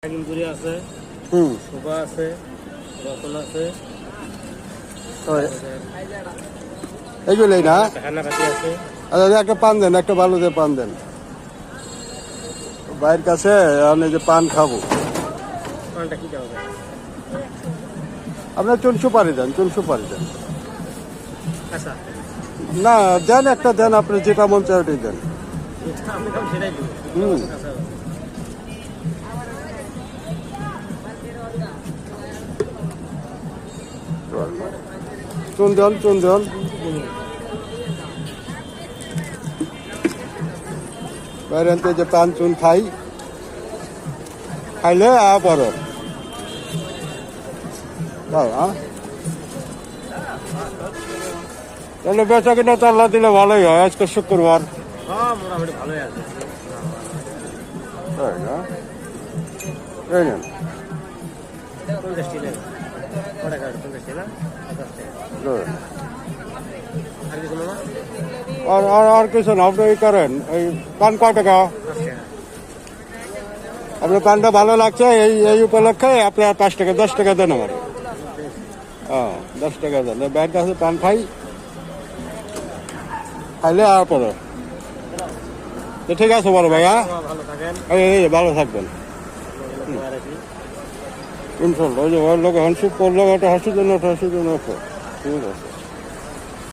নাগিনপুরি আছে, শোভা আছে, রতন আছে, এইগুলোই না। হানাপাতি আছে। আচ্ছা একটা পান দেন, একটা ভালো যে পান দেন ভাইয়ের কাছে। আমি যে পান খাবো, পানটা কি দেওয়া যায়? আপনার চুন সুপারি দেন, চুন সুপারি দেন। আচ্ছা, না দেন, একটা দেন, আপনি যেটা মন চায় ওটাই দেন। যেটা আপনি খাবেন সেটাই দিন। হুম। আচ্ছা, চুন দেন, চুন দেন। বাইরে যে পান চুন খাই, খাইলে আবার তাহলে বেচা কিনা তো আল্লাহ দিলে ভালোই হয়। আজকে শুক্রবার, হ্যাঁ মোটামুটি ভালোই আছে। তাই না? এই নেন। 50 টি নেন। কটা কার্ড? 50 টি না? 50 টাকা। ধরেন। আর কিছু মামা? আর কিছু না, আপনি এই করেন। এই পান কয় টাকা? 5 টাকা। আপনার পানটা ভালো লাগছে এই উপলক্ষে আপনি আর 5 টাকা 10 টাকা দেন আমার। হ্যাঁ 10 টাকা দেন। ব্যাংক কাছে পান খাই, খাইলে আর পরে তো ঠিক আছে বড় ভাই। হ্যাঁ ভালো থাকেন। এই ভালো থাকবেন ইনশাল্লাহ। ওই যে ওর লোক হাসি করলো, ওটা হাসির জন্য ঠিক আছে।